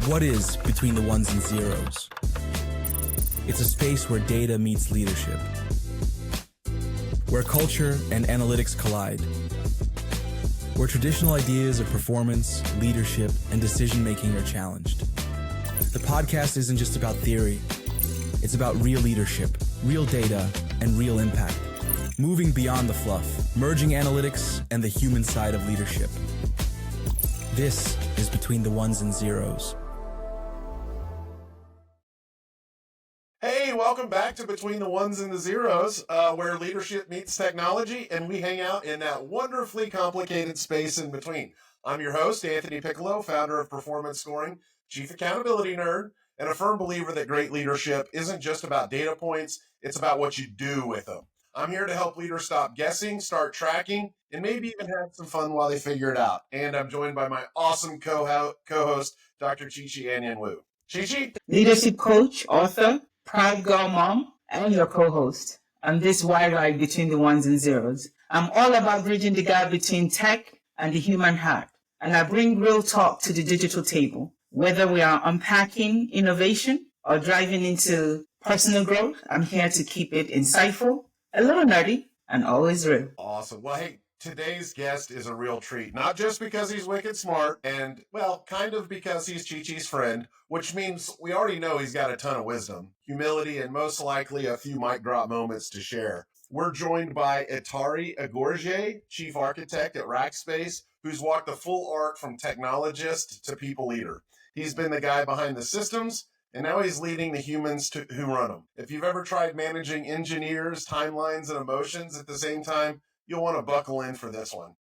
What is between the ones and zeros? It's a space where data meets leadership, where culture and analytics collide, where traditional ideas of performance, leadership, and decision-making are challenged. The podcast isn't just about theory. It's about real leadership, real data, and real impact. Moving beyond the fluff, merging analytics and the human side of leadership. This is Between the Ones and Zeros. Hey, welcome back to Between the Ones and the Zeros, where leadership meets technology, and we hang out in that wonderfully complicated space in between. I'm your host, Anthony Piccolo, founder of Performance Scoring, chief accountability nerd, and a firm believer that great leadership isn't just about data points, it's about what you do with them. I'm here to help leaders stop guessing, start tracking, and maybe even have some fun while they figure it out. And I'm joined by my awesome co-host, Dr. Anyanwu. Chichi? Leadership coach, author, proud girl mom, and your co-host on this wide ride between the ones and zeros. I'm all about bridging the gap between tech and the human heart. And I bring real talk to the digital table. Whether we are unpacking innovation or driving into personal growth, I'm here to keep it insightful, a little nerdy, and always real. Awesome. Well, hey, today's guest is a real treat, not just because he's wicked smart and, well, kind of because he's Chi-Chi's friend, which means we already know he's got a ton of wisdom, humility, and most likely a few mic drop moments to share. We're joined by Itari Ighoroje, chief architect at Rackspace, who's walked the full arc from technologist to people leader. He's been the guy behind the systems, and now he's leading the humans who run them. If you've ever tried managing engineers, timelines, and emotions at the same time, you'll want to buckle in for this one.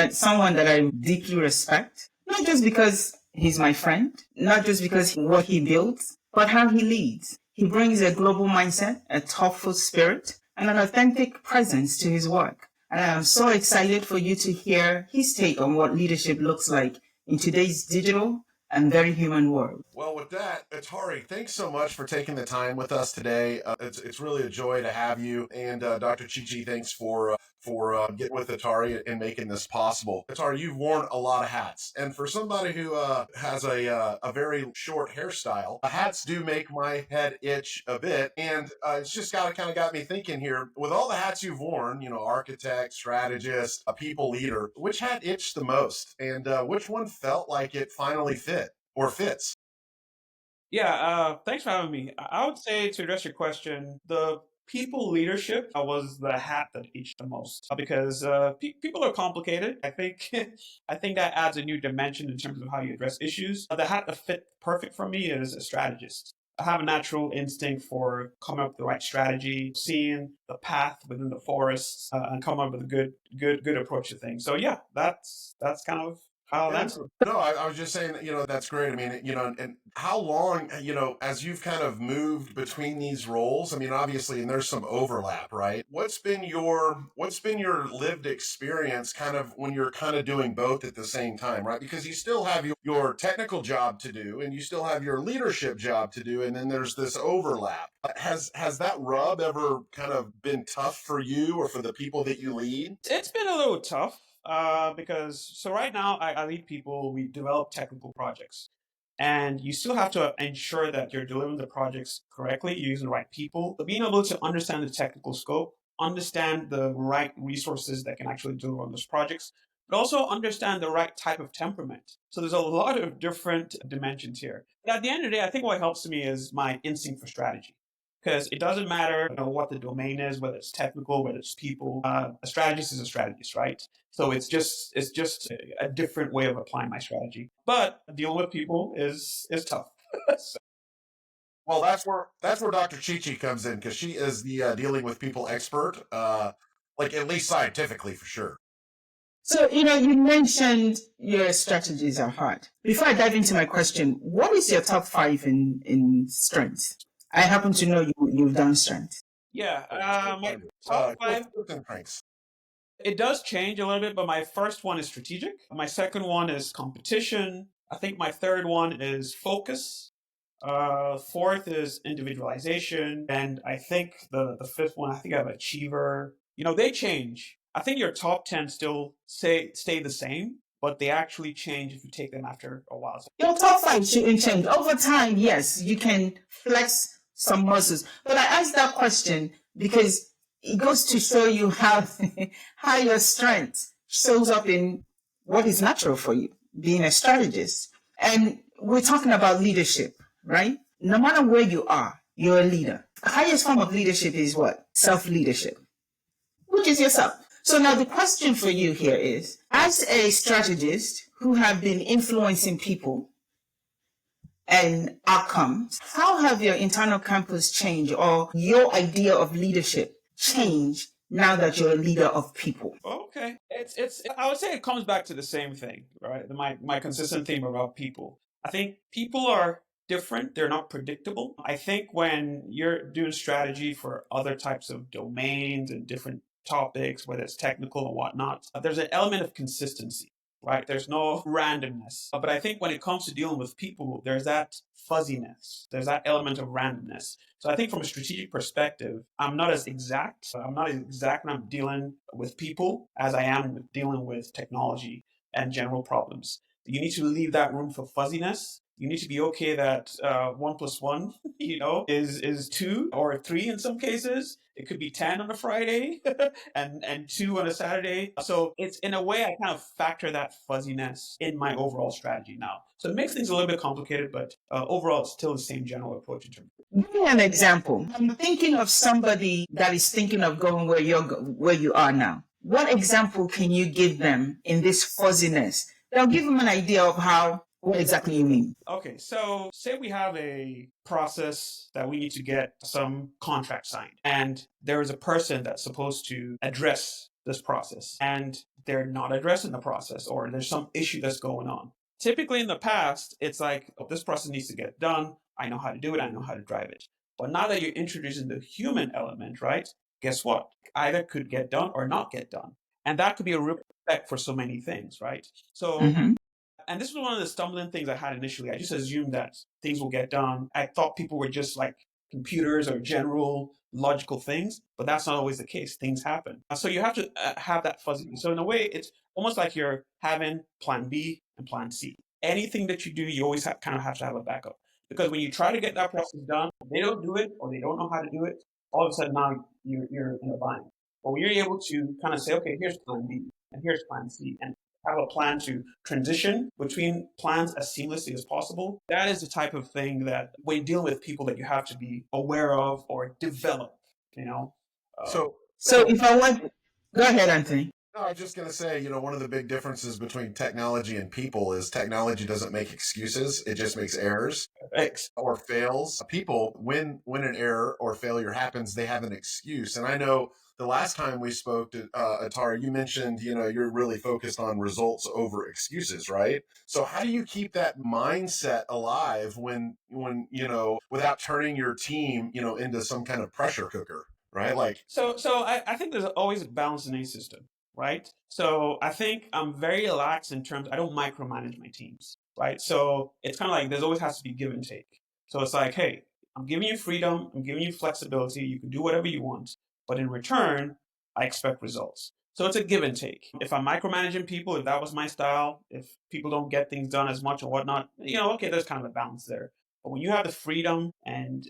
Someone that I deeply respect, not just because he's my friend, not just because what he builds, but how he leads. He brings a global mindset, a thoughtful spirit, and an authentic presence to his work. And I am so excited for you to hear his take on what leadership looks like in today's digital and very human world. Well, with that, Itari, thanks so much for taking the time with us today. It's really a joy to have you. And Dr. Chi-Chi, thanks for getting with Itari and making this possible. Itari, you've worn a lot of hats. And for somebody who has a very short hairstyle, hats do make my head itch a bit. And it's just kind of got me thinking here, with all the hats you've worn, architect, strategist, a people leader, which hat itched the most? And which one felt like it finally fit or fits? Yeah, thanks for having me. I would say, to address your question, the people leadership was the hat that itched the most because people are complicated. I think I think that adds a new dimension in terms of how you address issues. The hat that fit perfect for me is a strategist. I have a natural instinct for coming up with the right strategy, seeing the path within the forest, and coming up with a good approach to things. So yeah, that's kind of how that's. No, I was just saying that, that's great. I mean, and how long, as you've kind of moved between these roles, I mean, obviously, and there's some overlap, right? What's been your lived experience kind of when you're kind of doing both at the same time, right? Because you still have your technical job to do and you still have your leadership job to do. And then there's this overlap. Has that rub ever kind of been tough for you or for the people that you lead? It's been a little tough. Because right now I lead people, we develop technical projects, and you still have to ensure that you're delivering the projects correctly, you're using the right people, but being able to understand the technical scope, understand the right resources that can actually deliver on those projects, but also understand the right type of temperament. So there's a lot of different dimensions here. But at the end of the day, I think what helps me is my instinct for strategy. Because it doesn't matter what the domain is, whether it's technical, whether it's people. A strategist is a strategist, right? So it's just a different way of applying my strategy. But dealing with people is tough. Well, that's where Dr. Chi-Chi comes in, because she is the dealing with people expert, like at least scientifically for sure. So, you mentioned your strategies are hard. Before I dive into my question, what is your top 5 in strengths? I happen to know you've done strength. Yeah, my top 5. It does change a little bit, but my first one is strategic. My second one is competition. I think my third one is focus. Fourth is individualization. And I think the fifth one, I think I have achiever. They change. I think your top 10 still stay the same, but they actually change if you take them after a while. So Your top five shouldn't change. Over time, yes, you can flex some muscles. But I asked that question because it goes to show you how, how your strength shows up in what is natural for you, being a strategist. And we're talking about leadership, right? No matter where you are, you're a leader. The highest form of leadership is what? Self-leadership, which is yourself. So now the question for you here is, as a strategist who have been influencing people and outcomes, how have your internal campus changed or your idea of leadership changed now that you're a leader of people? okay, it's I would say it comes back to the same thing, right? My consistent theme about people. I think people are different. They're not predictable. I think when you're doing strategy for other types of domains and different topics, whether it's technical or whatnot, there's an element of consistency, right? There's no randomness. But I think when it comes to dealing with people, there's that fuzziness. There's that element of randomness. So I think from a strategic perspective, I'm not as exact. I'm not as exact when I'm dealing with people as I am with dealing with technology and general problems. You need to leave that room for fuzziness. You need to be okay that 1+1, is 2 or 3 in some cases. It could be 10 on a Friday and 2 on a Saturday. So it's in a way I kind of factor that fuzziness in my overall strategy now. So it makes things a little bit complicated, but overall it's still the same general approach in terms. Give me an example. I'm thinking of somebody that is thinking of going where you are now. What example can you give them in this fuzziness? That'll give them an idea of what exactly you mean. Okay, so say we have a process that we need to get some contract signed, and there is a person that's supposed to address this process, and they're not addressing the process, or there's some issue that's going on. Typically in the past, it's like, oh, this process needs to get done. I know how to do it. I know how to drive it. But now that you're introducing the human element, right? Guess what? Either could get done or not get done. And that could be a real effect for so many things, right? So, and this was one of the stumbling things I had initially. I just assumed that things will get done. I thought people were just like computers or general logical things, but that's not always the case. Things happen. So you have to have that fuzzy. So in a way, it's almost like you're having plan B and plan C. Anything that you do, you always kind of have to have a backup. Because when you try to get that process done, they don't do it or they don't know how to do it, all of a sudden now you're in a bind. But when you're able to kind of say, okay, here's plan B and here's plan C, and have a plan to transition between plans as seamlessly as possible, that is the type of thing that when dealing with people that you have to be aware of or develop, So if I want, go ahead, Anthony. No, I was just going to say, one of the big differences between technology and people is technology doesn't make excuses. It just makes errors or fails. People, when an error or failure happens, they have an excuse. And I know the last time we spoke to Itari, you mentioned, you're really focused on results over excuses, right? So how do you keep that mindset alive when without turning your team, into some kind of pressure cooker, right? So I think there's always a balance in any system. Right? So I think I'm very lax in terms, I don't micromanage my teams, right? So it's kind of like, there's always has to be give and take. So it's like, hey, I'm giving you freedom, I'm giving you flexibility, you can do whatever you want, but in return, I expect results. So it's a give and take. If I'm micromanaging people, if that was my style, if people don't get things done as much or whatnot, okay, there's kind of a balance there. But when you have the freedom and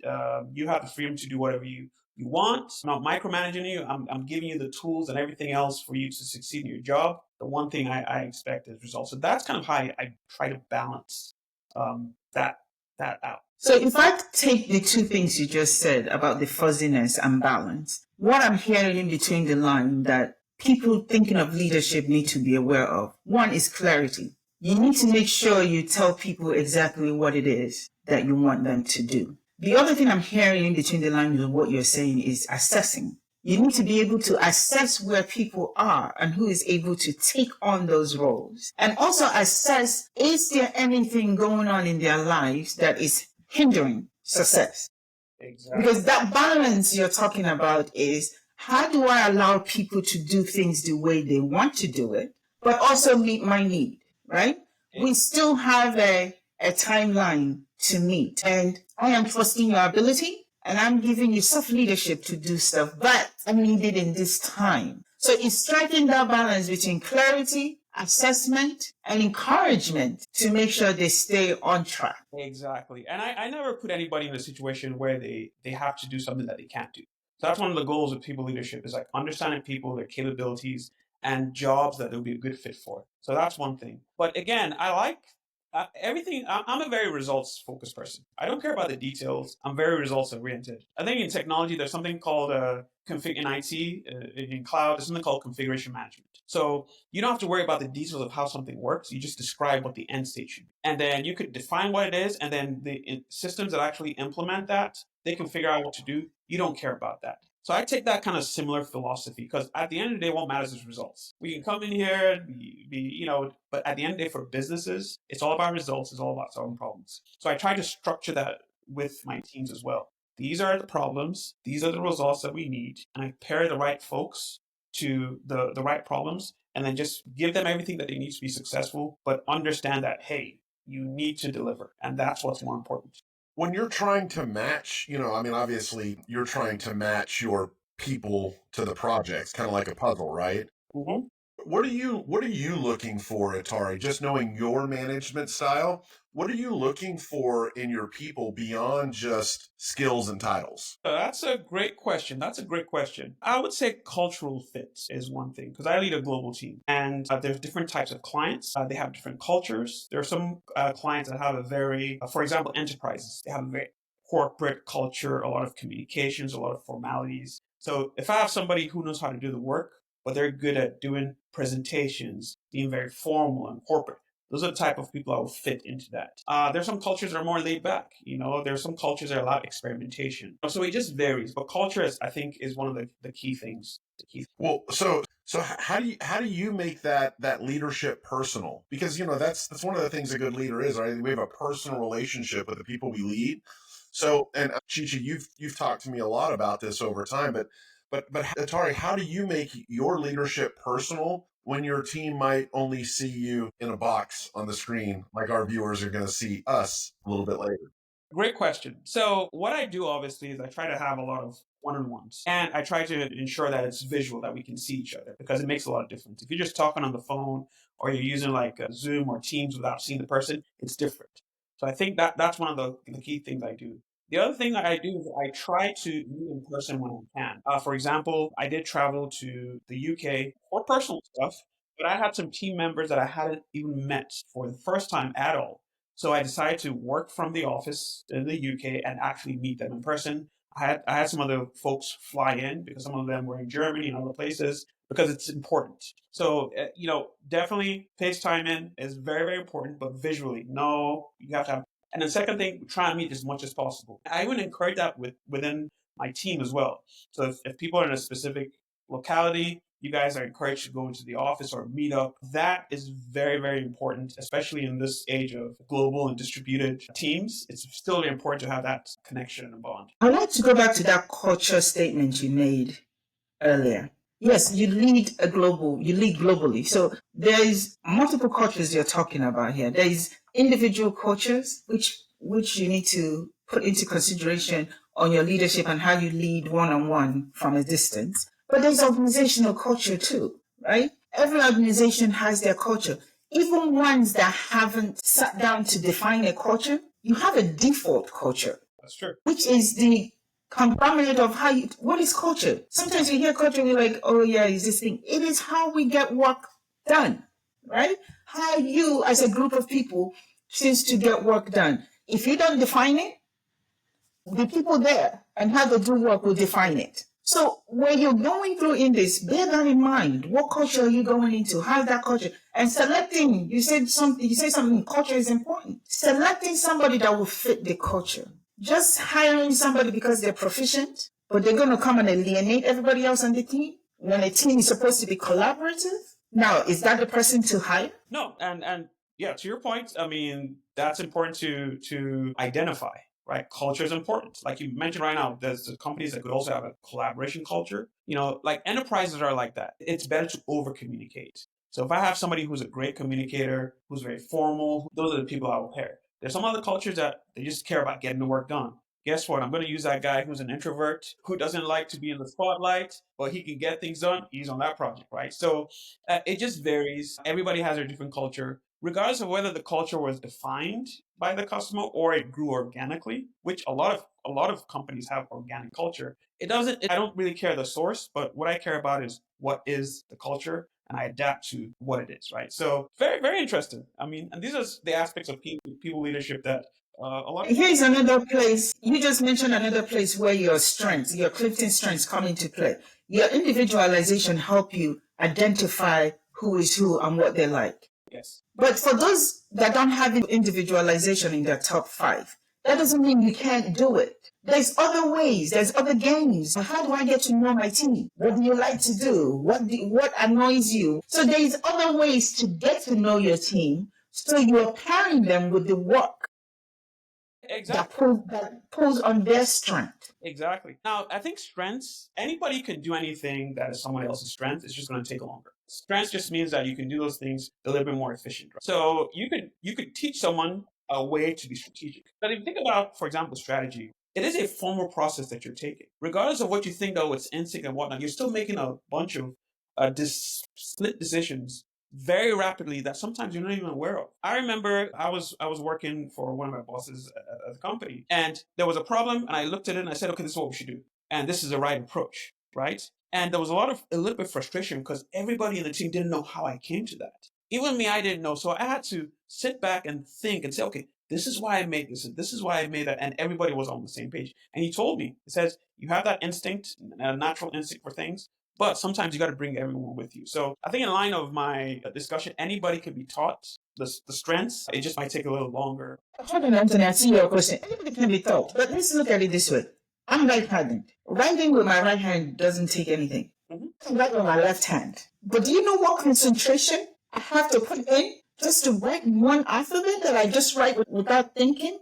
you have the freedom to do whatever you want, I'm not micromanaging you, I'm giving you the tools and everything else for you to succeed in your job. The one thing I expect is results. So that's kind of how I try to balance that out. So if I take the two things you just said about the fuzziness and balance, what I'm hearing in between the line that people thinking of leadership need to be aware of, one is clarity. You need to make sure you tell people exactly what it is that you want them to do. The other thing I'm hearing in between the lines of what you're saying is assessing. You need to be able to assess where people are and who is able to take on those roles. And also assess, is there anything going on in their lives that is hindering success? Exactly. Because that balance you're talking about is, how do I allow people to do things the way they want to do it, but also meet my need, right? We still have a timeline to meet. And I am trusting your ability and I'm giving you soft leadership to do stuff, but I need it in this time. So it's striking that balance between clarity, assessment, and encouragement to make sure they stay on track. Exactly. And I never put anybody in a situation where they have to do something that they can't do. So that's one of the goals of people leadership is like understanding people, their capabilities, and jobs that they'll be a good fit for. So that's one thing. But again, I like everything. I'm a very results focused person. I don't care about the details. I'm very results oriented. I think in technology, there's something called config in IT, in cloud, there's something called configuration management. So you don't have to worry about the details of how something works. You just describe what the end state should be. And then you could define what it is. And then the systems that actually implement that, they can figure out what to do. You don't care about that. So I take that kind of similar philosophy because at the end of the day, what matters is results. We can come in here and but at the end of the day for businesses, it's all about results. It's all about solving problems. So I try to structure that with my teams as well. These are the problems. These are the results that we need. And I pair the right folks to the right problems and then just give them everything that they need to be successful, but understand that, hey, you need to deliver. And that's what's more important. When you're trying to match, obviously you're trying to match your people to the projects, kind of like a puzzle, right? Mm-hmm. What are you looking for, Itari? Just knowing your management style, what are you looking for in your people beyond just skills and titles? That's a great question. I would say cultural fit is one thing because I lead a global team and there's different types of clients. They have different cultures. There are some clients that have a very, for example, enterprises. They have a very corporate culture, a lot of communications, a lot of formalities. So if I have somebody who knows how to do the work, but they're good at doing presentations, being very formal and corporate. Those are the type of people I will fit into that. There's some cultures that are more laid back. There's some cultures that allow experimentation. So it just varies. But culture, I think, is one of the key things. Well, so how do you make that leadership personal? Because that's one of the things a good leader is, right? We have a personal relationship with the people we lead. So, and Chichi, you've talked to me a lot about this over time, but Itari, how do you make your leadership personal when your team might only see you in a box on the screen, like our viewers are going to see us a little bit later? Great question. So what I do obviously is I try to have a lot of one-on-ones and I try to ensure that it's visual, that we can see each other because it makes a lot of difference. If you're just talking on the phone or you're using like Zoom or Teams without seeing the person, it's different. So I think that's one of the key things I do. The other thing that I do is I try to meet in person when I can. For example, I did travel to the UK for personal stuff, but I had some team members that I hadn't even met for the first time at all. So I decided to work from the office in the UK and actually meet them in person. I had some other folks fly in because some of them were in Germany and other places because it's important. So, definitely FaceTime in is very, very important, but visually, no, you have to have. And the second thing, try and meet as much as possible. I would encourage that within my team as well. So if people are in a specific locality, you guys are encouraged to go into the office or meet up. That is very, very important, especially in this age of global and distributed teams. It's still very important to have that connection and bond. I'd like to go back to that culture statement you made earlier. Yes, you lead globally. So there is multiple cultures you're talking about here. There is individual cultures, which you need to put into consideration on your leadership and how you lead one-on-one from a distance. But there's organizational culture too, right? Every organization has their culture. Even ones that haven't sat down to define a culture, you have a default culture. That's true. Which is the conglomerate of what is culture? Sometimes we hear culture, we're like, oh yeah, is this thing. It is how we get work done, right? How you as a group of people choose to get work done. If you don't define it, the people there and how they do work will define it. So when you're going through in this, bear that in mind. What culture are you going into? How's that culture? And selecting, you said something, culture is important. Selecting somebody that will fit the culture. Just hiring somebody because they're proficient, but they're going to come and alienate everybody else on the team when a team is supposed to be collaborative. Now, is that the person to hire? No, and yeah, to your point, I mean, that's important to identify. Right, culture is important. Like you mentioned right now, there's companies that could also have a collaboration culture. Like enterprises are like that. It's better to over communicate. So if I have somebody who's a great communicator, who's very formal, those are the people I will pair. There's some other cultures that they just care about getting the work done. guess what? I'm going to use that guy who's an introvert, who doesn't like to be in the spotlight, but he can get things done. He's on that project, right? So it just varies. Everybody has their different culture, regardless of whether the culture was defined by the customer or it grew organically, which a lot of companies have organic culture. It doesn't. I don't really care the source, but what I care about is what is the culture, and I adapt to what it is, right? So very, very interesting. I mean, and these are the aspects of people leadership that a lot of Here's another place. You just mentioned another place where your strengths, your Clifton strengths come into play. Your individualization help you identify who is who and what they like. yes. But for those that don't have individualization in their top 5, that doesn't mean you can't do it. There's other ways. There's other games. How do I get to know my team? What do you like to do? What annoys you? So there's other ways to get to know your team. So you're pairing them with the work Exactly. that pulls on their strength. Exactly. Now, I think strengths, anybody can do anything that is someone else's strength. It's just going to take longer. Strengths just means that you can do those things a little bit more efficient. Right? So you could teach someone a way to be strategic. But if you think about, for example, strategy, it is a formal process that you're taking. Regardless of what you think, though, it's instinct and whatnot, you're still making a bunch of split decisions very rapidly that sometimes you're not even aware of. I remember I was working for one of my bosses at the company, and there was a problem, and I looked at it and I said, okay, this is what we should do, and this is the right approach, right? And there was a little bit of frustration because everybody in the team didn't know how I came to that. Even me, I didn't know, so I had to sit back and think and say, okay, this is why I made this, and this is why I made that, and everybody was on the same page. And he told me, he says, you have that instinct, a natural instinct for things, but sometimes you got to bring everyone with you. So I think in line of my discussion, anybody can be taught the strengths. It just might take a little longer. Hold on, Anthony, I see your question. Anybody can be taught, but let's look at it this way. I'm right-handed. Writing with my right hand doesn't take anything. I write with my left hand. But do you know what concentration I have to put in just to write one alphabet that I just write without thinking?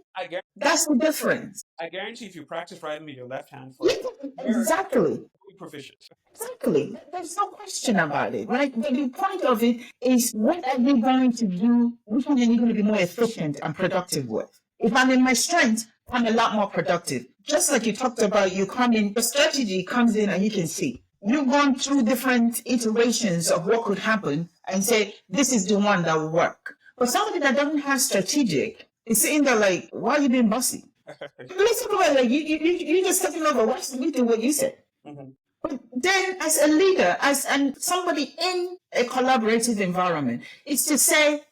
That's the difference. I guarantee if you practice writing with your left hand, Exactly. you'll be proficient. Exactly. There's no question about it, right? But the point of it is, what are you going to do? Which one are you going to be more efficient and productive with? If I'm in my strength, I'm a lot more productive. Just like you talked about, you come in, the strategy comes in and you can see. You've gone through different iterations of what could happen and say, this is the one that will work. But somebody that doesn't have strategic is sitting there like, why are you being bossy? Let's talk about like, you just stepping over, what's the meeting what you said? Mm-hmm. But then as a leader, and somebody in a collaborative environment, it's to say,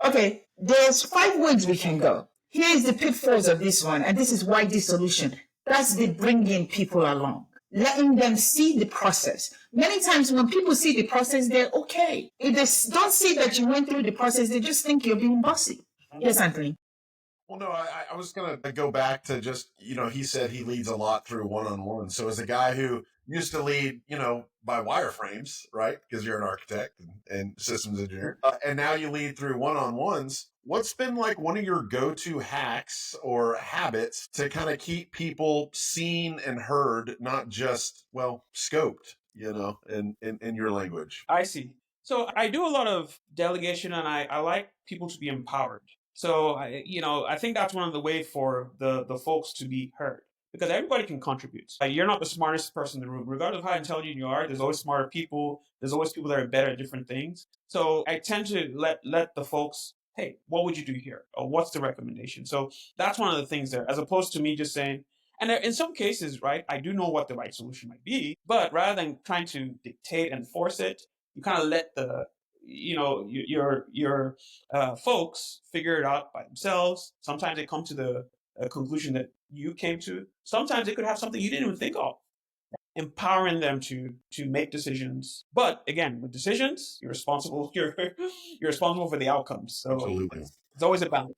okay, there's 5 ways we can go. Here's the pitfalls of this one, and this is why this solution. That's the bringing people along, letting them see the process. Many times when people see the process, they're okay. If they don't see that you went through the process, they just think you're being bossy. Yes, Anthony. Well, no, I was going to go back to just, he said he leads a lot through one-on-one. So as a guy who used to lead, by wireframes, right? Because you're an architect and systems engineer. And now you lead through one-on-ones. What's been like one of your go-to hacks or habits to kind of keep people seen and heard, not just, scoped, in your language? I see. So I do a lot of delegation, and I like people to be empowered. So I think that's one of the ways for the folks to be heard, because everybody can contribute. You're not the smartest person in the room, regardless of how intelligent you are. There's always smarter people. There's always people that are better at different things. So I tend to let the folks, hey, what would you do here, or what's the recommendation? So that's one of the things there, as opposed to me just saying. And in some cases, right, I do know what the right solution might be, but rather than trying to dictate and force it, you kind of let your folks figure it out by themselves. Sometimes they come to the conclusion that you came to. Sometimes they could have something you didn't even think of. Empowering them to make decisions, but again, with decisions, you're responsible. You're responsible for the outcomes. So Absolutely. It's always a balance.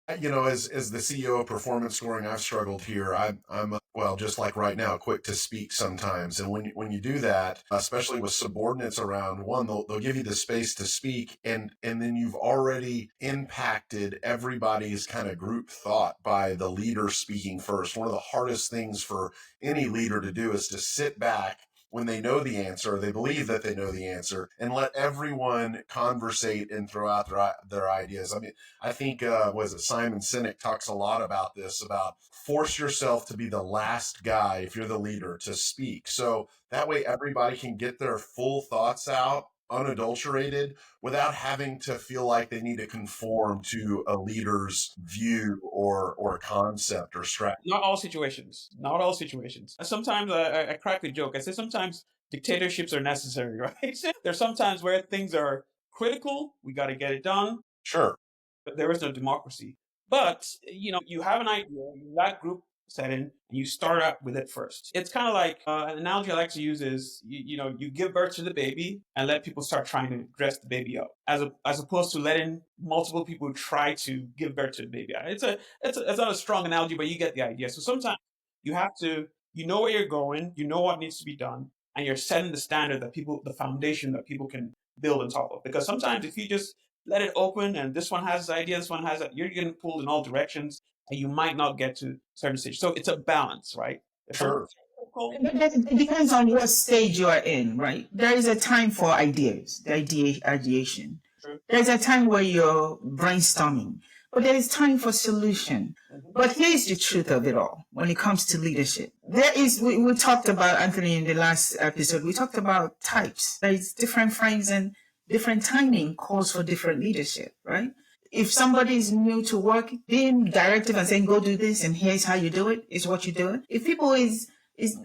As the CEO of performance scoring, I've struggled here. I'm just like right now, quick to speak sometimes. And when you do that, especially with subordinates around, one, they'll give you the space to speak, and then you've already impacted everybody's kind of group thought by the leader speaking first. One of the hardest things for any leader to do is to sit back when they know the answer, or they believe that they know the answer, and let everyone conversate and throw out their ideas. I mean, I think, was it Simon Sinek talks a lot about this, about force yourself to be the last guy, if you're the leader, to speak. So that way everybody can get their full thoughts out unadulterated without having to feel like they need to conform to a leader's view or concept or strategy. Not all situations. Not all situations. Sometimes I crack the joke. I say sometimes dictatorships are necessary, right? There's sometimes where things are critical. We got to get it done. Sure. But there is no democracy. But, you have an idea, that group setting, and you start out with it first. It's kind of like an analogy I like to use is, you give birth to the baby and let people start trying to dress the baby up, as opposed to letting multiple people try to give birth to the baby. It's not a strong analogy, but you get the idea. So sometimes you have to, where you're going, you know what needs to be done, and you're setting the standard the foundation that people can build on top of. Because sometimes if you just let it open and this one has this idea, this one has that, you're getting pulled in all directions and you might not get to certain stage. So it's a balance, right? Sure. It depends on what stage you are in, right? There is a time for ideas, the ideation. There's a time where you're brainstorming, but there is time for solution. But here's the truth of it all when it comes to leadership. We talked about, Anthony, in the last episode, we talked about types. There's different frames and different timing calls for different leadership, right? If somebody is new to work, being directive and saying, go do this and here's how you do it is what you do it. If people is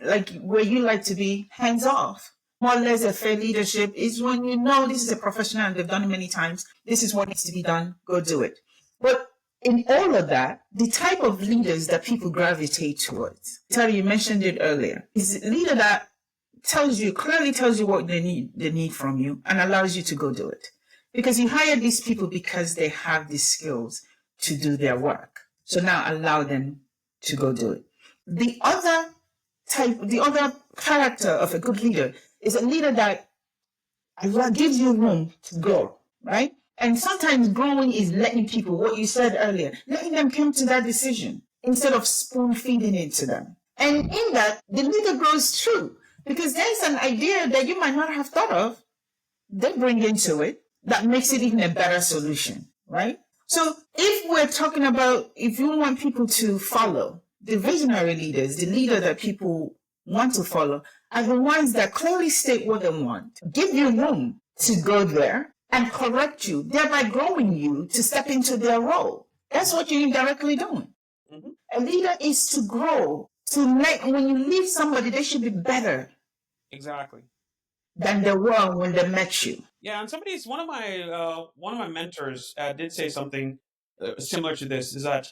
like where you like to be, hands off. More or less a fair leadership is when you know this is a professional and they've done it many times. This is what needs to be done. Go do it. But in all of that, the type of leaders that people gravitate towards, Itari, you mentioned it earlier, is a leader that clearly tells you what they need from you and allows you to go do it. Because you hire these people because they have the skills to do their work. So now allow them to go do it. The other character of a good leader is a leader that gives you room to grow, right? And sometimes growing is letting people, what you said earlier, letting them come to that decision instead of spoon feeding it to them. And in that, the leader grows too, because there's an idea that you might not have thought of, they bring into it, that makes it even a better solution, right? So if we're talking about, if you want people to follow, the visionary leaders, the leader that people want to follow, are the ones that clearly state what they want, give you room to go there and correct you, thereby growing you to step into their role. That's what you're indirectly doing. Mm-hmm. A leader is to grow, when you leave somebody, they should be better. Exactly. Than they were when they met you. Yeah, and one of my mentors did say something similar to this. Is that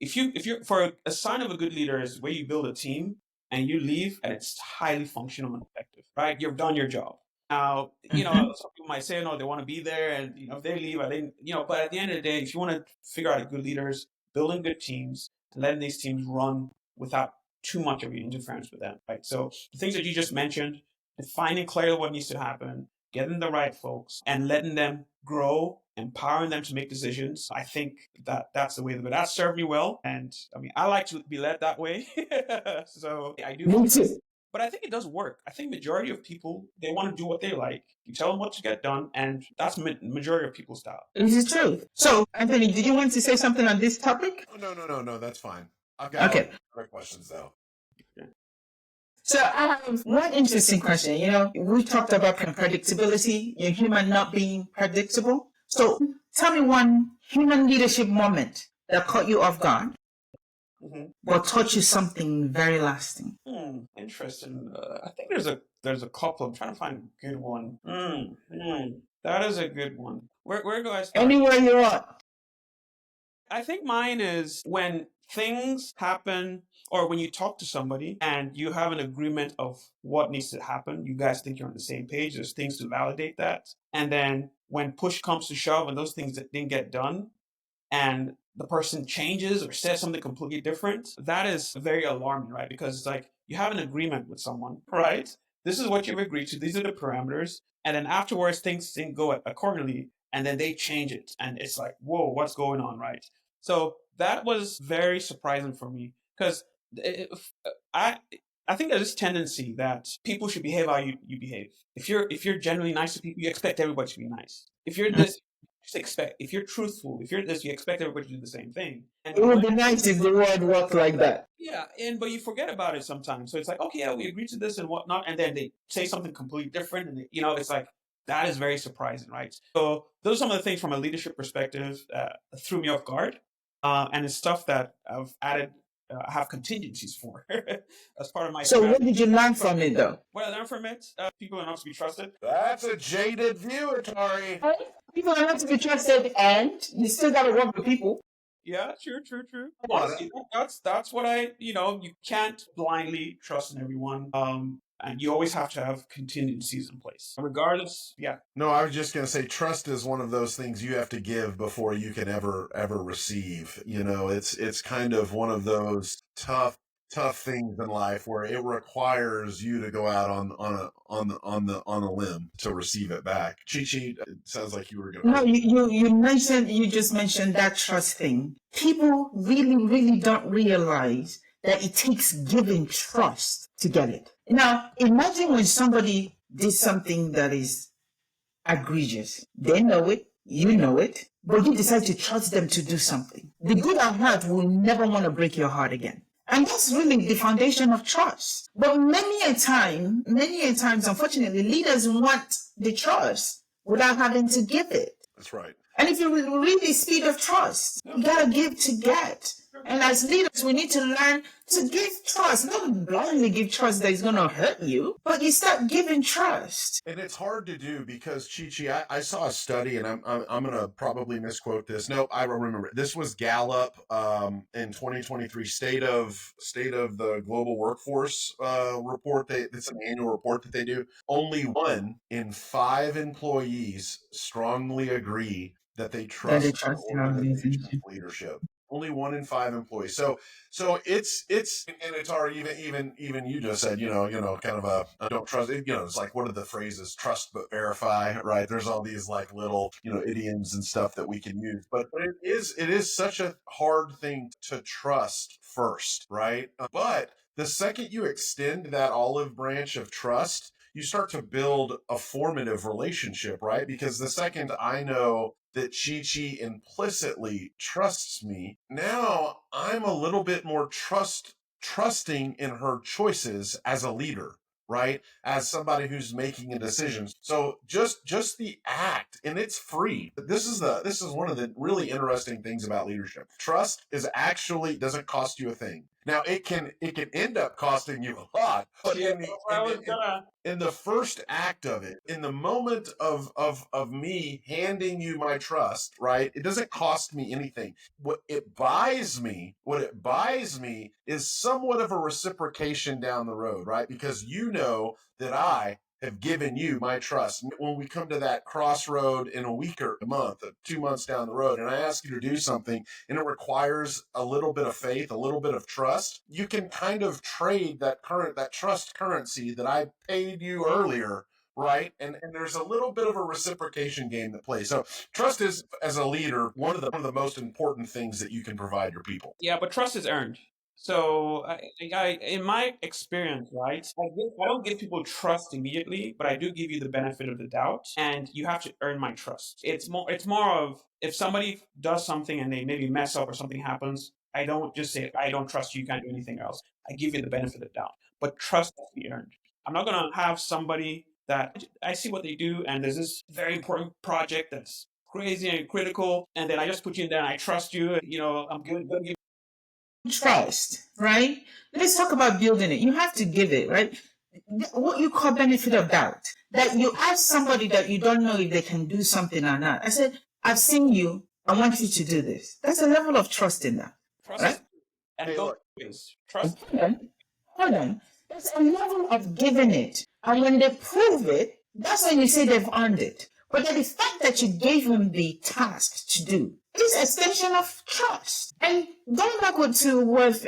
if you're for a sign of a good leader is where you build a team and you leave and it's highly functional and effective, right? You've done your job. Now, some people might say, no, they want to be there, and if they leave, but at the end of the day, if you want to figure out good leaders, building good teams and letting these teams run without too much of your interference with them, right? So the things that you just mentioned, defining clearly what needs to happen, getting the right folks, and letting them grow, empowering them to make decisions. I think that's the way to go. That served me well, and I like to be led that way. So I do. Me too. But I think it does work. I think majority of people, they want to do what they like. You tell them what to get done, and that's majority of people's style. This is true. So, Anthony, did you want to say something on this topic? No, that's fine. I've got other questions, though. So I have one interesting question. We talked about predictability, your human not being predictable. So tell me one human leadership moment that caught you off guard, or taught you something very lasting. Interesting. I think there's a couple. I'm trying to find a good one. That is a good one. Where do I start? Anywhere you want. I think mine is when things happen, or when you talk to somebody and you have an agreement of what needs to happen, you guys think you're on the same page, there's things to validate that. And then when push comes to shove and those things that didn't get done, and the person changes or says something completely different, that is very alarming, right? Because it's like you have an agreement with someone, right? This is what you've agreed to. These are the parameters. And then afterwards, things didn't go accordingly. And then they change it. And it's like, whoa, what's going on, right? So that was very surprising for me because I think there's this tendency that people should behave how you behave. If you're genuinely nice to people, you expect everybody to be nice. If you're this, just expect. If you're truthful, if you're this, you expect everybody to do the same thing. And It would be nice if the world worked like that. yeah, but you forget about it sometimes. So it's like, okay, yeah, we agreed to this and whatnot, and then they say something completely different, and it's like that is very surprising, right? So those are some of the things from a leadership perspective that threw me off guard, and it's stuff that I've added. Have contingencies for as part of my. So what did you learn from it, though? What I learned from it, people are not to be trusted. That's a jaded view, Itari. People are not to be trusted, and you still got to work with people. Yeah, true. Honestly, that's what you can't blindly trust in everyone. And you always have to have contingencies in place. Regardless, yeah. No, I was just going to say trust is one of those things you have to give before you can ever receive. It's kind of one of those tough things in life where it requires you to go out on a limb to receive it back. Chi-Chi, it sounds like you were going to. No, you just mentioned that trust thing. People really don't realize that it takes giving trust to get it. Now, imagine when somebody did something that is egregious. They know it, you know it, but you decide to trust them to do something. The good at heart will never want to break your heart again. And that's really the foundation of trust. But many a times, unfortunately, leaders want the trust without having to give it. That's right. And if you read the speed of trust, you gotta give to get. And as leaders, we need to learn to give trust. Not blindly give trust that is going to hurt you, but you start giving trust. And it's hard to do because, Chi-Chi, I saw a study, and I'm going to probably misquote this. No, I remember it. This was Gallup in 2023 State of the Global Workforce report. It's an annual report that they do. Only 1 in 5 employees strongly agree that they trust organizational leadership. Only 1 in 5 employees. So it's and it's already even you just said, kind of I don't trust it. It's like, what are the phrases? Trust but verify, right? There's all these like little, idioms and stuff that we can use. But it is such a hard thing to trust first, right? But the second you extend that olive branch of trust, you start to build a formative relationship, right? Because the second I know that Chi-Chi implicitly trusts me, now I'm a little bit more trusting in her choices as a leader, right? As somebody who's making a decision. So just the act, and it's free. This is one of the really interesting things about leadership. Trust is actually doesn't cost you a thing. Now it can end up costing you a lot, but in the first act of it, in the moment of me handing you my trust, right? It doesn't cost me anything. What it buys me is somewhat of a reciprocation down the road, right? Because you know that I have given you my trust. When we come to that crossroad in a week or a month, 2 months down the road, and I ask you to do something and it requires a little bit of faith, a little bit of trust, you can kind of trade that trust currency that I paid you earlier, right? And there's a little bit of a reciprocation game that plays. So trust is, as a leader, one of the most important things that you can provide your people. Yeah, but trust is earned. So, in my experience, right, I don't give people trust immediately, but I do give you the benefit of the doubt, and you have to earn my trust. It's more of, if somebody does something and they maybe mess up or something happens, I don't just say, I don't trust you, you can't do anything else. I give you the benefit of the doubt, but trust has to be earned. I'm not going to have somebody that I see what they do, and there's this very important project that's crazy and critical, and then I just put you in there and I trust you, I'm going to give trust, right? Let's talk about building it. You have to give it, right? What you call benefit of doubt. That you ask somebody that you don't know if they can do something or not. I said, I've seen you. I want you to do this. That's a level of trust in that. Trust, right? And go is trust. Hold on. There's a level of giving it. And when they prove it, that's when you say they've earned it. But the fact that you gave them the task to do is extension of trust. And going back to what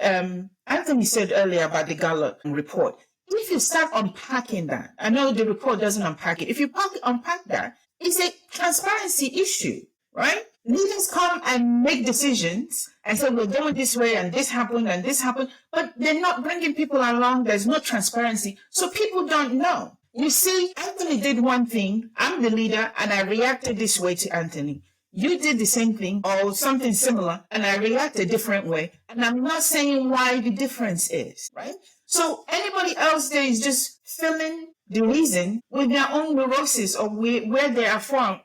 Anthony said earlier about the Gallup report, if you start unpacking that, I know the report doesn't unpack it. If you unpack that, it's a transparency issue, right? leaders come and make decisions and say, we're going this way and this happened, but they're not bringing people along. There's no transparency. So people don't know. You see, Anthony did one thing. I'm the leader and I reacted this way to Anthony. You did the same thing or something similar and I react a different way. And I'm not saying why the difference is, right? So anybody else there is just filling the reason with their own neurosis or where they are from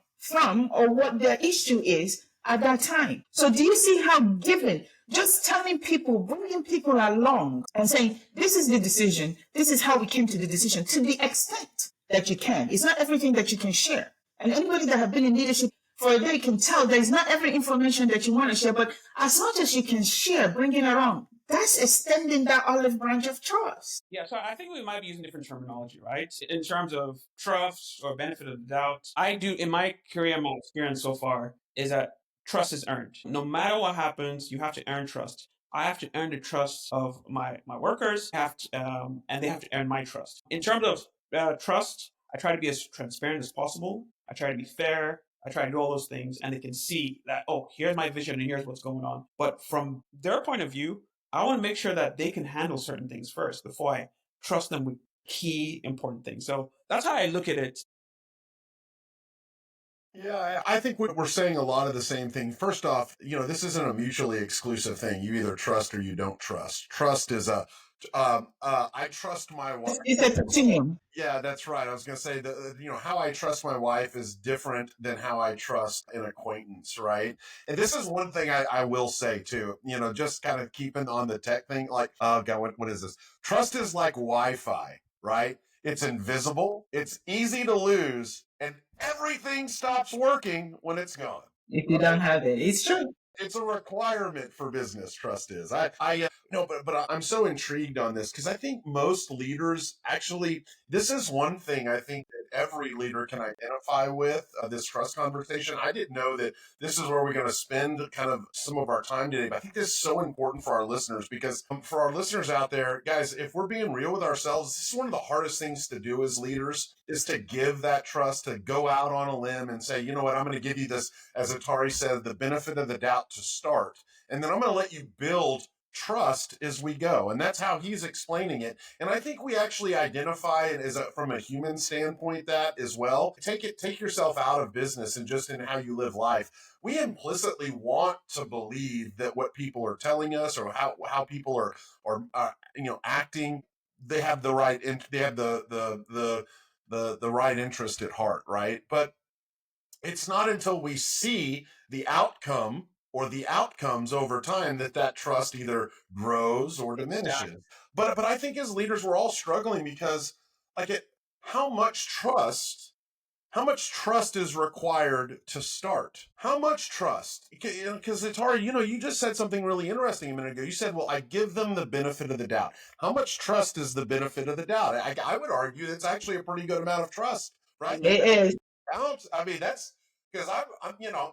or what their issue is at that time. So do you see how given, just telling people, bringing people along and saying, this is the decision, this is how we came to the decision, to the extent that you can. It's not everything that you can share. And anybody that have been in leadership for a day can tell there's not every information that you want to share, but as much as you can share, bring it around. That's extending that olive branch of trust. Yeah, so I think we might be using different terminology, right? In terms of trust or benefit of the doubt, I do, in my career, my experience so far is that trust is earned. No matter what happens, you have to earn trust. I have to earn the trust of my workers, and they have to earn my trust. In terms of trust, I try to be as transparent as possible. I try to be fair. I try to do all those things, and they can see that, oh, here's my vision and here's what's going on. But from their point of view, I want to make sure that they can handle certain things first before I trust them with key important things. So that's how I look at it. Yeah, I think we're saying a lot of the same thing. First off, this isn't a mutually exclusive thing. You either trust or you don't trust. Trust is I trust my wife. It's a continuum. Yeah, that's right. I was going to say how I trust my wife is different than how I trust an acquaintance, right? And this is one thing I will say too, just kind of keeping on the tech thing, like, God, what is this? Trust is like Wi-Fi, right? It's invisible, it's easy to lose, and everything stops working when it's gone. If you don't have it, it's true. It's a requirement for business. Trust is. But I'm so intrigued on this because I think most leaders actually, this is one thing I think that every leader can identify with this trust conversation. I didn't know that this is where we're going to spend kind of some of our time today. But I think this is so important for our listeners because for our listeners out there, guys, if we're being real with ourselves, this is one of the hardest things to do as leaders is to give that trust, to go out on a limb and say, you know what, I'm going to give you this, as Itari said, the benefit of the doubt to start. And then I'm going to let you build trust as we go. And that's how he's explaining it. And I think we actually identify it as from a human standpoint that as well. Take yourself out of business and just in how you live life. We implicitly want to believe that what people are telling us or how people are acting, they have the right, they have the right interest at heart, right? But it's not until we see the outcome or the outcomes over time that trust either grows or diminishes. Exactly. But I think as leaders, we're all struggling because how much trust is required to start? How much trust? Because Itari, you just said something really interesting a minute ago. You said, well, I give them the benefit of the doubt. How much trust is the benefit of the doubt? I would argue that's actually a pretty good amount of trust, right? It is. I mean, that's because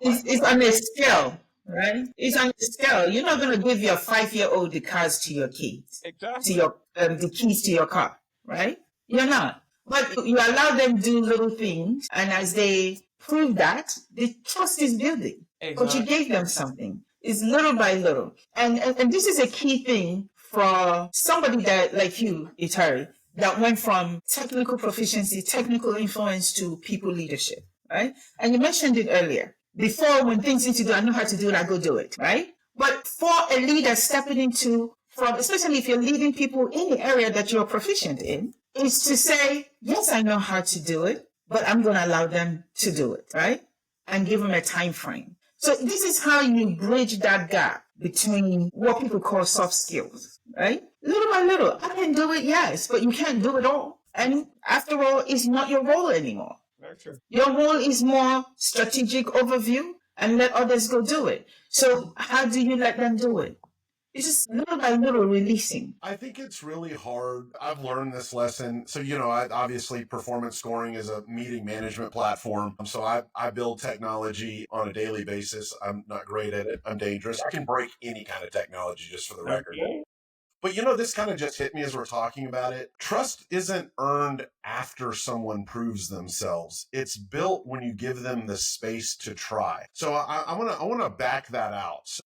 it's on a scale. Right? It's on the scale. You're not going to give your 5-year-old the cars to your kids. Exactly. To your the keys to your car, right? You're not. But you allow them to do little things, and as they prove that, the trust is building. Exactly. But you gave them something. It's little by little. And this is a key thing for somebody that, like you, Itari, that went from technical proficiency, technical influence to people leadership, right? And you mentioned it earlier. Before, when things need to do, I know how to do it, I go do it, right? But for a leader stepping into, especially if you're leading people in the area that you're proficient in, is to say, yes, I know how to do it, but I'm going to allow them to do it, right? And give them a time frame. So this is how you bridge that gap between what people call soft skills, right? Little by little, I can do it, yes, but you can't do it all. And after all, it's not your role anymore. Very true. Your role is more strategic overview and let others go do it. So how do you let them do it? It's just little by little releasing. I think it's really hard. I've learned this lesson. So, obviously performance scoring is a meeting management platform. So I build technology on a daily basis. I'm not great at it. I'm dangerous. I can break any kind of technology, just for the record. But this kind of just hit me as we're talking about it. Trust isn't earned after someone proves themselves. It's built when you give them the space to try. So I want to back that out. So,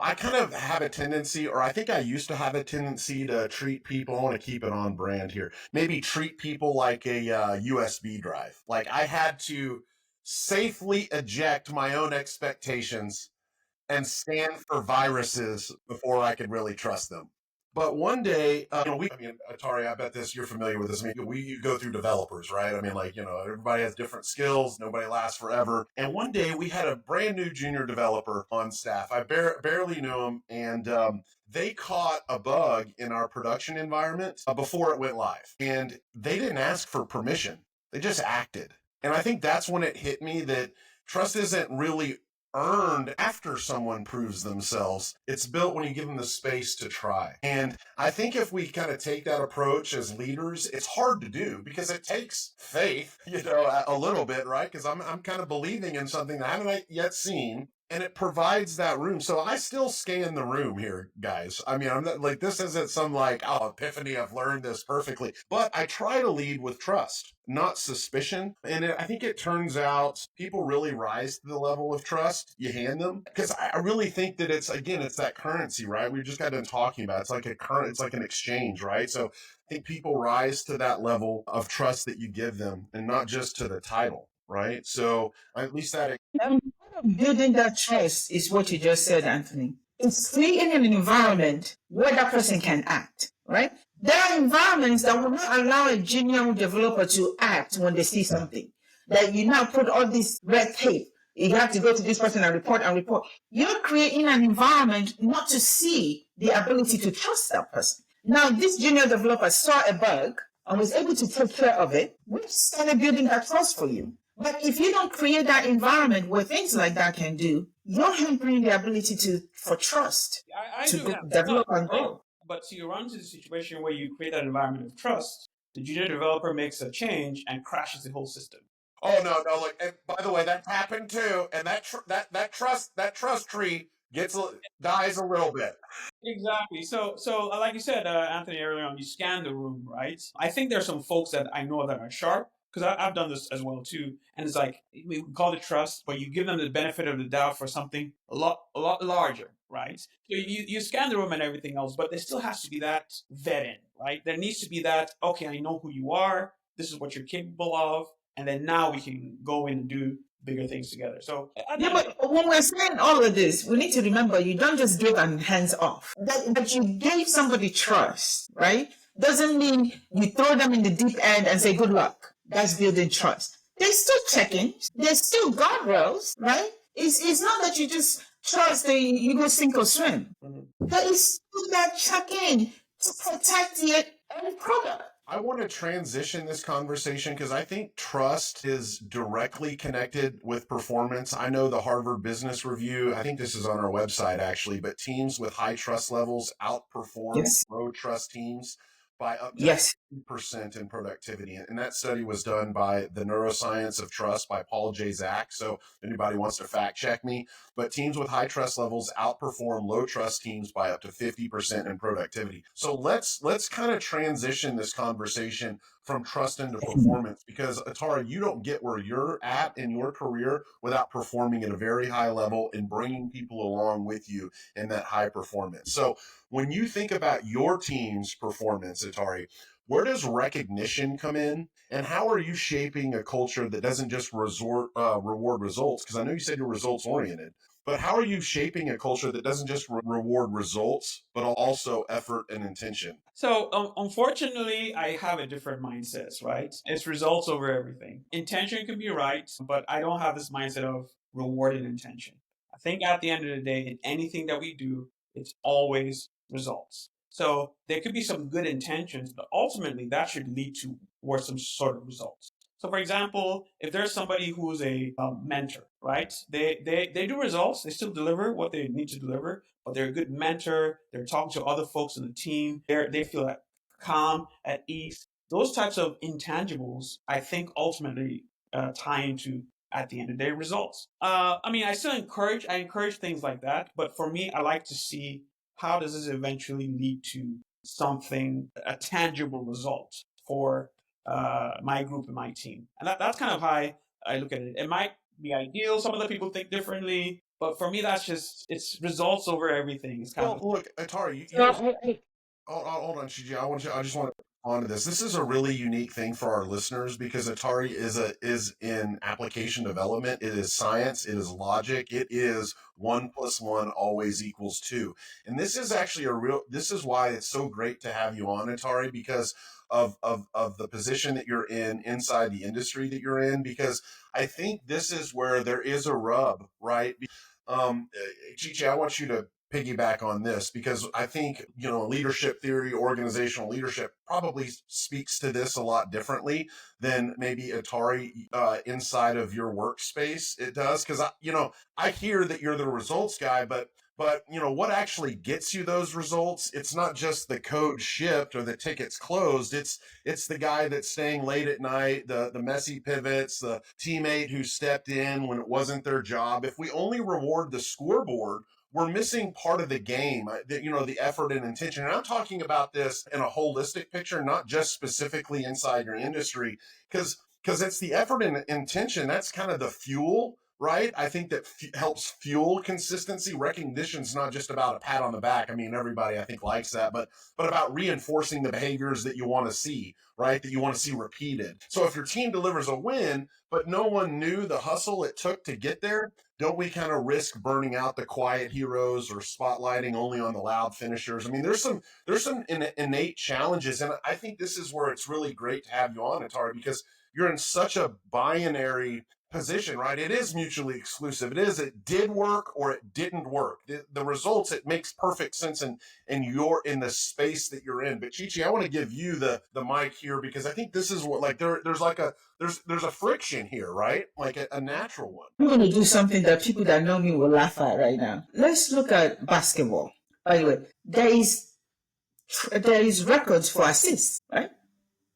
I kind of have a tendency, or I think I used to have a tendency to treat people, I want to keep it on brand here, maybe treat people like a USB drive. Like I had to safely eject my own expectations and scan for viruses before I could really trust them. But one day, Atari, I bet you're familiar with this. We go through developers, right? Everybody has different skills. Nobody lasts forever. And one day we had a brand new junior developer on staff. I barely knew him. And they caught a bug in our production environment before it went live. And they didn't ask for permission. They just acted. And I think that's when it hit me that trust isn't really earned after someone proves themselves. It's built when you give them the space to try. And I think if we kind of take that approach as leaders, it's hard to do because it takes faith, a little bit, right? Because I'm kind of believing in something that I haven't yet seen. And it provides that room. So I still scan the room here, guys. I'm not like, this isn't some epiphany. I've learned this perfectly. But I try to lead with trust, not suspicion. And I think it turns out people really rise to the level of trust you hand them. Because I really think that it's that currency, right? We've just got done talking about it. It's like an exchange, right? So I think people rise to that level of trust that you give them and not just to the title, right? So at least that. Building that trust is what you just said, Anthony. It's creating an environment where that person can act, right? There are environments that will not allow a junior developer to act when they see something. That you now put all this red tape. You have to go to this person and report. You're creating an environment not to see the ability to trust that person. Now, this junior developer saw a bug and was able to take care of it. We started building that trust for you. But if you don't create that environment where things like that can do, you're hampering the ability for trust to develop and grow. But so you run into the situation where you create that environment of trust, the junior developer makes a change and crashes the whole system. Oh no! Look, and by the way, that happened too, and that trust tree dies a little bit. Exactly. So like you said, Anthony, earlier on, you scan the room, right? I think there's some folks that I know that are sharp, because I've done this as well too. And it's like, we call it trust, but you give them the benefit of the doubt for something a lot larger, right? So you scan the room and everything else, but there still has to be that vetting, right? There needs to be that, okay, I know who you are. This is what you're capable of. And then now we can go in and do bigger things together. So but when we're saying all of this, we need to remember you don't just give and hands off. That you gave somebody trust, right? Doesn't mean you throw them in the deep end and say good luck. That's building trust. They're still checking. There's still guardrails, right? It's not that you just trust that you go sink or swim. Mm-hmm. There is still that checking to protect the end product. I want to transition this conversation because I think trust is directly connected with performance. I know the Harvard Business Review, I think this is on our website actually, but teams with high trust levels outperform low trust teams by up to 50% in productivity. And that study was done by the Neuroscience of Trust by Paul J. Zach. So if anybody wants to fact check me, but teams with high trust levels outperform low trust teams by up to 50% in productivity. So let's kind of transition this conversation from trust into performance, because Itari, you don't get where you're at in your career without performing at a very high level and bringing people along with you in that high performance. So when you think about your team's performance, Itari, where does recognition come in, and how are you shaping a culture that doesn't just reward results? Because I know you said you're results oriented, but how are you shaping a culture that doesn't just reward results, but also effort and intention? So unfortunately, I have a different mindset, right? It's results over everything. Intention can be right, but I don't have this mindset of reward and intention. I think at the end of the day, in anything that we do, it's always results. So there could be some good intentions, but ultimately that should lead towards some sort of results. So for example, if there's somebody who's a mentor, right? They do results, they still deliver what they need to deliver, but they're a good mentor. They're talking to other folks in the team. They feel like calm, at ease. Those types of intangibles, I think ultimately tie into, at the end of the day, results. I encourage things like that, but for me, I like to see how does this eventually lead to something, a tangible result for my group and my team? And that's kind of how I look at it. It might be ideal. Some other people think differently, but for me, that's just, it's results over everything. It's kind Well, of look, Itari, hold on, Shiji. I just want to on to this. This is a really unique thing for our listeners because Atari is in application development. It is science. It is logic. It is 1+1 always equals 2. And this is actually this is why it's so great to have you on, Atari, because of the position that you're in inside the industry that you're in, because I think this is where there is a rub, right? Um, Chichi, I want you to piggyback on this because I think, leadership theory, organizational leadership probably speaks to this a lot differently than maybe Atari inside of your workspace it does. Because I hear that you're the results guy, but what actually gets you those results? It's not just the code shipped or the tickets closed. It's the guy that's staying late at night, the messy pivots, the teammate who stepped in when it wasn't their job. If we only reward the scoreboard, we're missing part of the game, the effort and intention. And I'm talking about this in a holistic picture, not just specifically inside your industry, because it's the effort and intention. That's kind of the fuel, right? I think that helps fuel consistency. Recognition's not just about a pat on the back. I mean, everybody I think likes that, but about reinforcing the behaviors that you want to see, right? That you want to see repeated. So if your team delivers a win, but no one knew the hustle it took to get there, don't we kind of risk burning out the quiet heroes or spotlighting only on the loud finishers? I mean, there's some innate challenges, and I think this is where it's really great to have you on, Atari, because you're in such a binary position, right? It is mutually exclusive. It did work or it didn't work. The results, it makes perfect sense in you're in the space that you're in. But Chichi, I want to give you the mic here because I think this is what, like, there's a friction here, right? Like a natural one. I'm going to do something that people that know me will laugh at right now. Let's look at basketball. By the way, there is records for assists, right?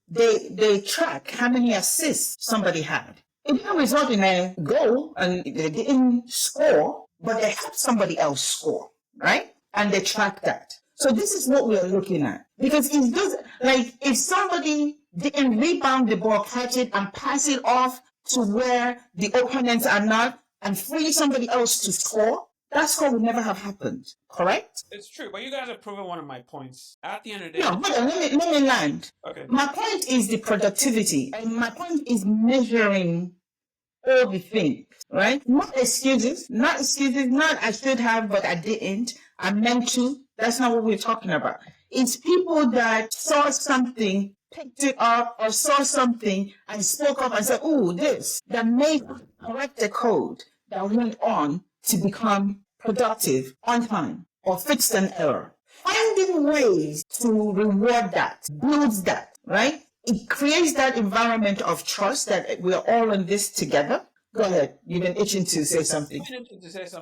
They track how many assists somebody had. It didn't result in a goal and they didn't score, but they helped somebody else score, right? And they track that. So this is what we are looking at. Because it doesn't, like, if somebody didn't rebound the ball, catch it, and pass it off to where the opponents are not, and free somebody else to score, that score would never have happened, correct? It's true, but you guys have proven one of my points. At the end of the day... No, hold on, let me land. Okay. My point is the productivity, and my point is measuring all the things, right? Not excuses, not I should have, but I didn't. I meant to. That's not what we're talking about. It's people that saw something, picked it up, or saw something and spoke up and said, "Ooh, this," that made correct the code that went on to become productive on time or fixed an error. Finding ways to reward that, builds that, right? It creates that environment of trust that we're all in this together. Go ahead. You've been itching to say something.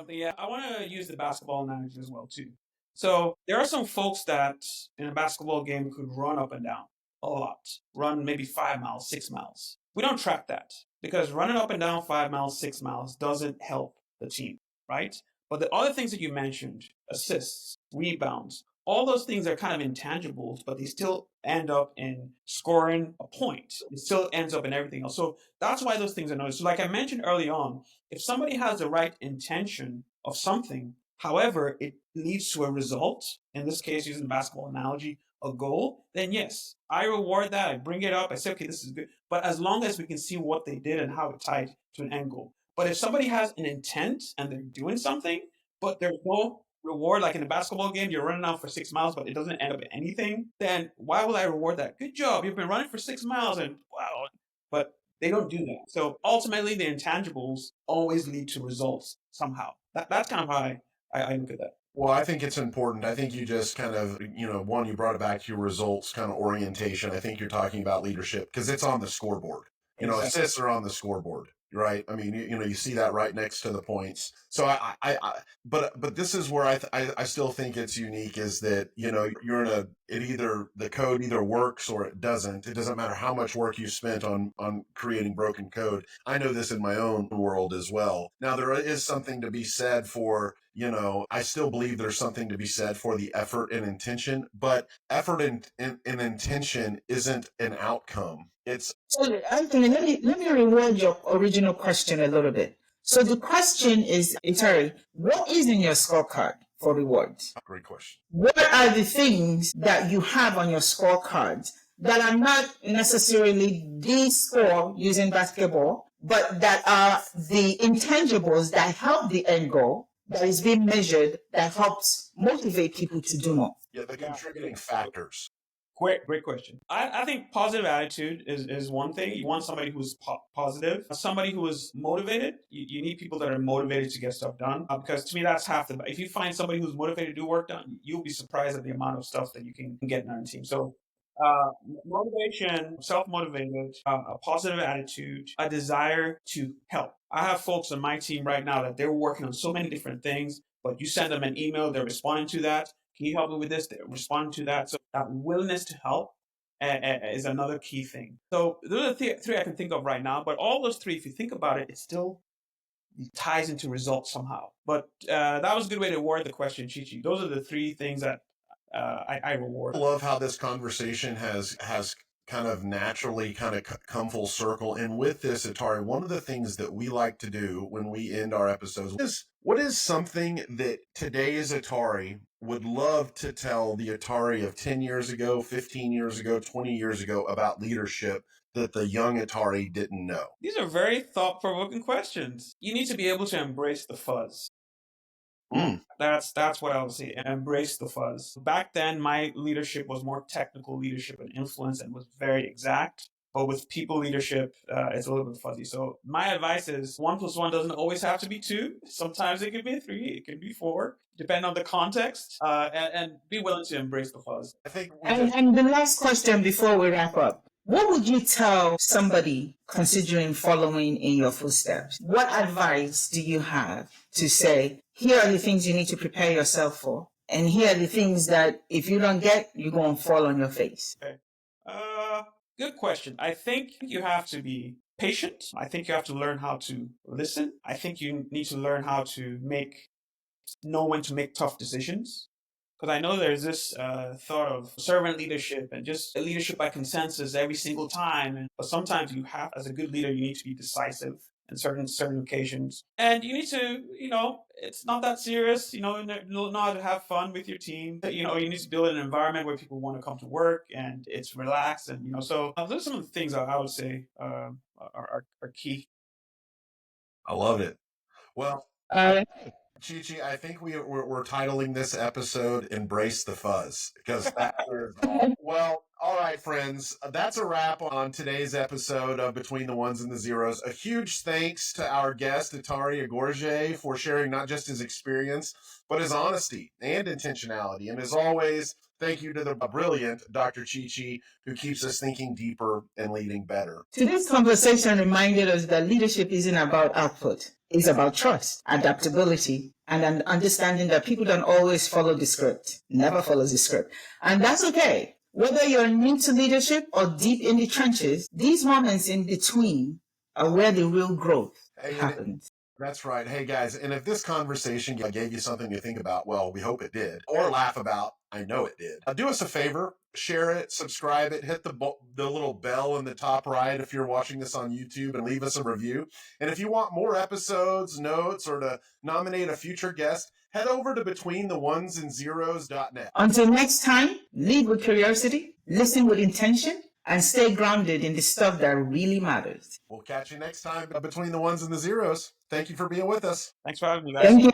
Yeah. I want to use the basketball analogy as well, too. So there are some folks that in a basketball game could run up and down a lot, run maybe 5 miles, 6 miles. We don't track that because running up and down 5 miles, 6 miles doesn't help the team, right? But the other things that you mentioned, assists, rebounds, all those things are kind of intangibles, but they still end up in scoring a point. It still ends up in everything else. So that's why those things are noticed. So like I mentioned early on, if somebody has the right intention of something, however, it leads to a result, in this case, using the basketball analogy, a goal, then yes, I reward that. I bring it up. I say, okay, this is good. But as long as we can see what they did and how it tied to an end goal. But if somebody has an intent and they're doing something, but there's no reward, like in a basketball game, you're running out for 6 miles, but it doesn't end up in anything, then why would I reward that? Good job. You've been running for 6 miles and wow. But they don't do that. So ultimately, the intangibles always lead to results somehow. That's kind of how I look at that. Well, I think it's important. I think you just kind of, one, you brought it back to your results kind of orientation. I think you're talking about leadership because it's on the scoreboard. Exactly. Assists are on the scoreboard, right? I mean, you see that right next to the points. So but this is where I still think it's unique is that, you're in the code either works or it doesn't. It doesn't matter how much work you spent on creating broken code. I know this in my own world as well. Now, there is something to be said for, I still believe there's something to be said for the effort and intention, but effort and intention isn't an outcome. So, Anthony, let me reword your original question a little bit. So the question is, Itari, what is in your scorecard for rewards? Great question. What are the things that you have on your scorecards that are not necessarily the score using basketball, but that are the intangibles that help the end goal, that is being measured, that helps motivate people to do more? Yeah, the contributing factors. Great question. I think positive attitude is one thing. You want somebody who's positive, somebody who is motivated. You need people that are motivated to get stuff done, because to me, that's half the. If you find somebody who's motivated to do work done, you'll be surprised at the amount of stuff that you can get in our team. So motivation, self-motivated, a positive attitude, a desire to help. I have folks on my team right now that they're working on so many different things, but you send them an email, they're responding to that. Can you help me with this? They're responding to that. So that willingness to help is another key thing. So those are the three I can think of right now. But all those three, if you think about it, it still ties into results somehow. But that was a good way to word the question, Chichi. Those are the three things that I reward. I love how this conversation has kind of naturally kind of come full circle. And with this, Itari, one of the things that we like to do when we end our episodes is, what is something that today's Itari would love to tell the Itari of 10 years ago, 15 years ago, 20 years ago about leadership that the young Itari didn't know? These are very thought-provoking questions. You need to be able to embrace the fuzz. That's what I would say. Embrace the fuzz. Back then, my leadership was more technical leadership and influence and was very exact. But with people leadership, it's a little bit fuzzy. So my advice is 1 + 1 doesn't always have to be 2. Sometimes it could be 3. It could be 4, depending on the context. And be willing to embrace the fuzz. I think. And the last question before we wrap up. What would you tell somebody considering following in your footsteps? What advice do you have to say, here are the things you need to prepare yourself for, and here are the things that if you don't get, you're going to fall on your face? Okay. Good question. I think you have to be patient. I think you have to learn how to listen. I think you need to learn how to know when to make tough decisions. Because I know there's this thought of servant leadership and just leadership by consensus every single time. But sometimes you have, as a good leader, you need to be decisive in certain occasions. And you need to, it's not that serious, know how to have fun with your team. You need to build an environment where people want to come to work and it's relaxed. And, so those are some of the things I would say are key. I love it. Well, Chichi, I think we're titling this episode "Embrace the Fuzz" because well, all right, friends, that's a wrap on today's episode of Between the Ones and the Zeros. A huge thanks to our guest Itari Ighoroje for sharing not just his experience but his honesty and intentionality. And as always, thank you to the brilliant Dr. Chichi, who keeps us thinking deeper and leading better. Today's conversation reminded us that leadership isn't about output. It's about trust, adaptability, and an understanding that people don't always follow the script, never follows the script. And that's okay. Whether you're new to leadership or deep in the trenches, these moments in between are where the real growth happens. That's right. Hey, guys, and if this conversation gave you something to think about, well, we hope it did, or laugh about, I know it did. Do us a favor, share it, subscribe it, hit the little bell in the top right if you're watching this on YouTube, and leave us a review. And if you want more episodes, notes, or to nominate a future guest, head over to BetweenTheOnesAndZeros.net. Until next time, lead with curiosity, listen with intention, and stay grounded in the stuff that really matters. We'll catch you next time Between the Ones and the Zeros. Thank you for being with us. Thanks for having me, guys. Thank you.